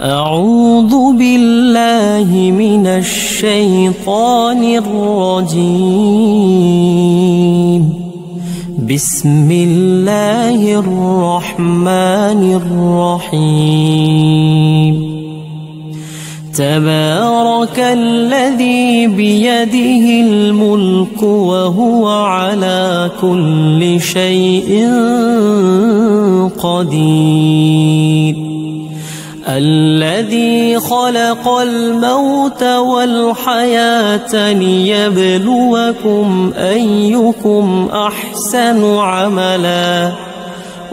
أعوذ بالله من الشيطان الرجيم. بسم الله الرحمن الرحيم. تبارك الذي بيده الملك وهو على كل شيء قدير. الذي خلق الموت والحياة ليبلوكم أيكم أحسن عملا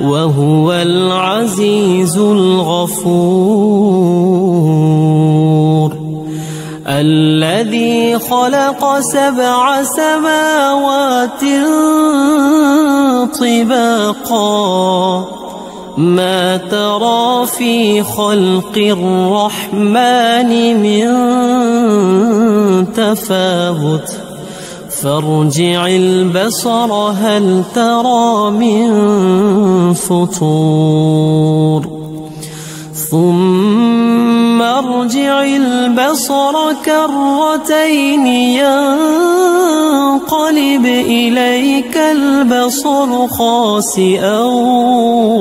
وهو العزيز الغفور. الذي خلق 7 سماوات طباقا ما ترى في خلق الرحمن من تفاوت فارجع البصر هل ترى من فطور ثم ارجع البصر كرتين ينقلب إليك البصر خاسئا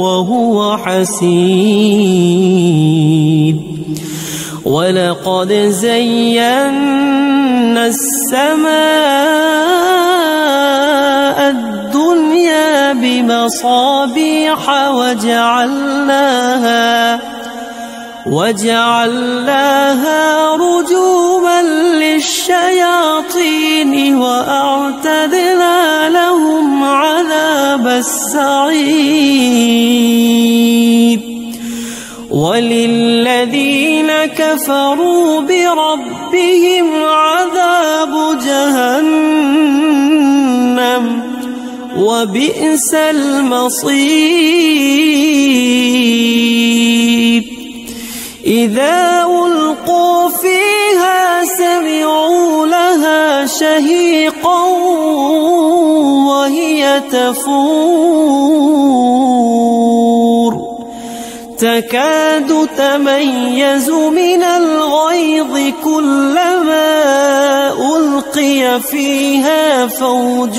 وهو حسير. ولقد زينا السماء الدنيا بمصابيح وجعلناها رجوما للشياطين وأعتدنا لهم عذاب السعير. وللذين كفروا بربهم عذاب جهنم وبئس المصير. إذا ألقوا فيها سمعوا لها شهيقا وهي تفور تكاد تميز من الغيظ كلما ألقي فيها فوج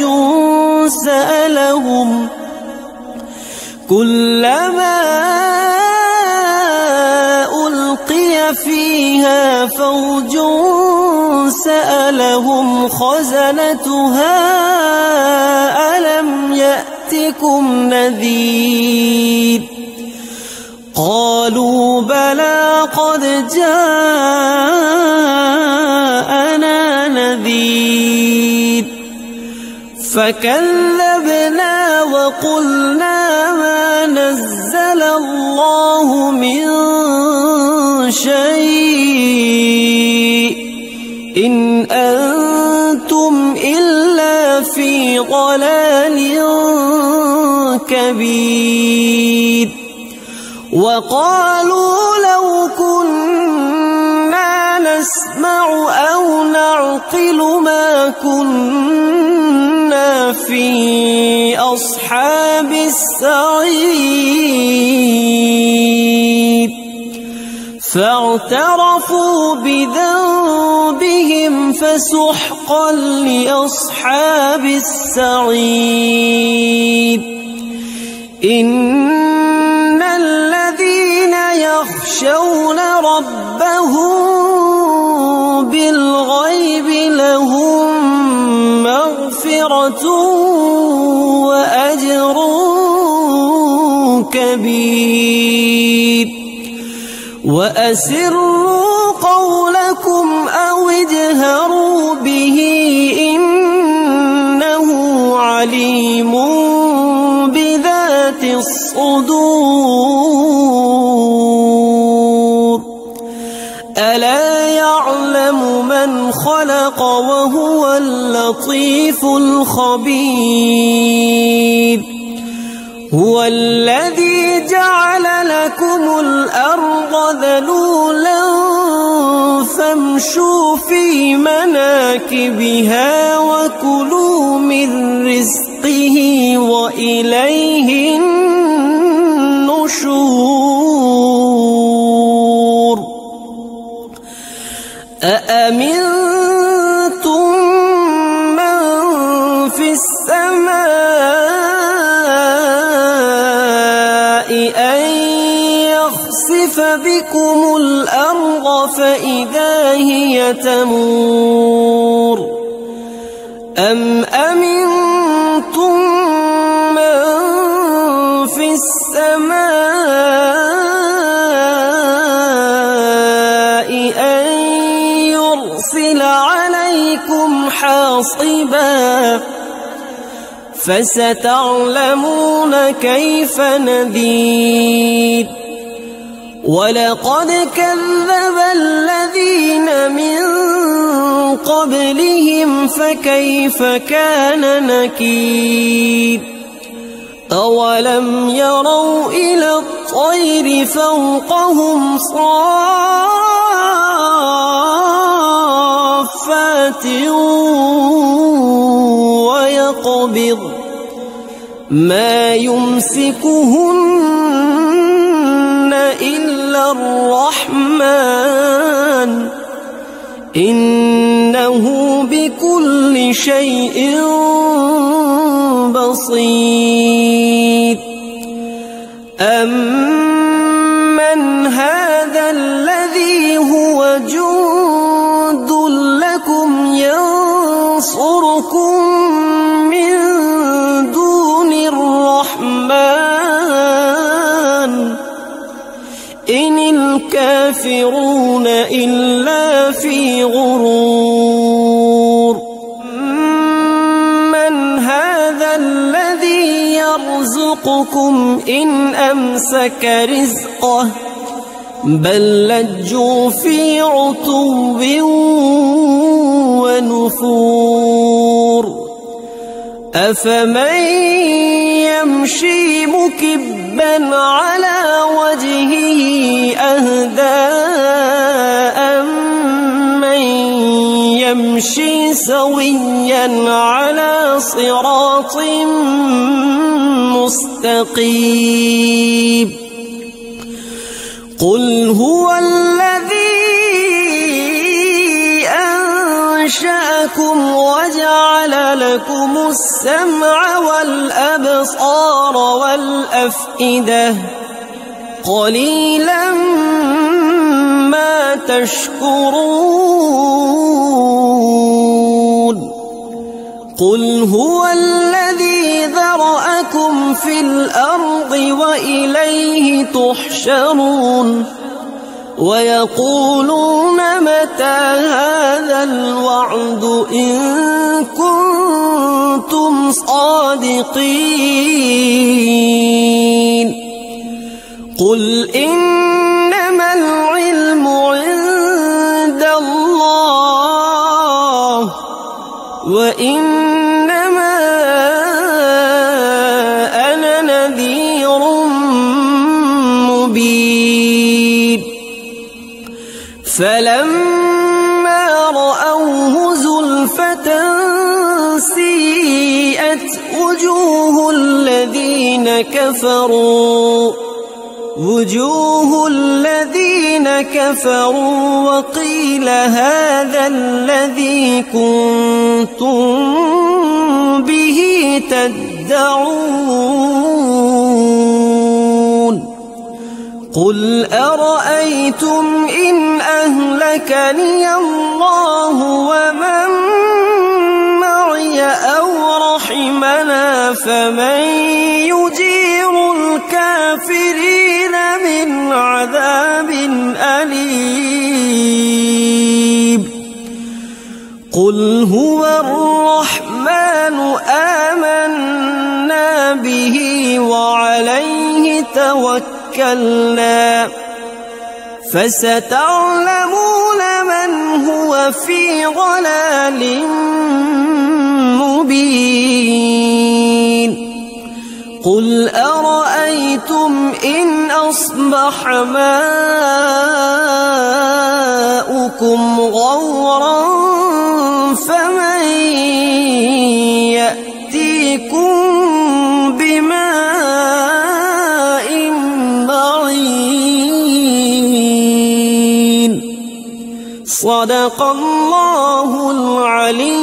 سألهم خزنتها ألم يأتكم نذير قالوا بلى قد جاءنا نذير فكذبنا وقلنا ما نزل الله من شيء إن أنتم إلا في ضلال كبير. وقالوا لو كنا نسمع أو نعقل ما كنا في أصحاب السعير فاعترفوا بذنبهم فسحقا لأصحاب السعير. إن الذين يخشون ربهم بالغيب لهم مغفرة وأجر كبير. وأسروا قولكم أو اجهروا به إنه عليم بذات الصدور. ألا يعلم من خلق وهو اللطيف الخبير. هو الذي جعل لكم الأرض ذلولا فامشوا في مناكبها وكلوا من رزقه وإليه النشور. أأمنتم من في السماء أن يخسف بكم الأرض فإذا هي تمور أم أمنتم من في السماء أن يرسل عليكم حاصبا فستعلمون كيف نذير ولقد كذب الذين من قبلهم فكيف كان نكير أولم يروا إلى الطير فوقهم صافات ويقبض ما يمسكهن إلا الرحمن إنه بكل شيء بصير أمن هذا الذي هو جند لكم ينصركم من دون الرحمن إن الكافرون إلا في غرور من هذا الذي يرزقكم إن أمسك رزقه بل لجوا في عتو ونفور أفمن يمشي مكبا على وجهه أهدى أمن يمشي سويا على صراط مستقيم قل هو الذي أنشأكم وجعل لكم السمع والأبصار والأفئدة قليلا ما تشكرون قل هو الذي ذرأكم في الأرض وإليه تحشرون ويقولون متى هذا الوعد إن كنتم صادقين قل إنما العلم عند الله وإنما أنا نذير مبين فلما رأوه زلفة سيئت وجوه الذين كفروا وقيل هذا الذي كنتم به تدعون قل أرأيتم إن أهلكني الله ومن معي أو رحمنا فمن يجير الكافرين من عذاب أليم قل هو الرحمن آمنا به وعليه توكلنا فستعلمون من هو في ضلال مبين قل أرأيتم إن أصبح ماؤكم غورا فمن يأتيكم بماء معين صدق الله العلي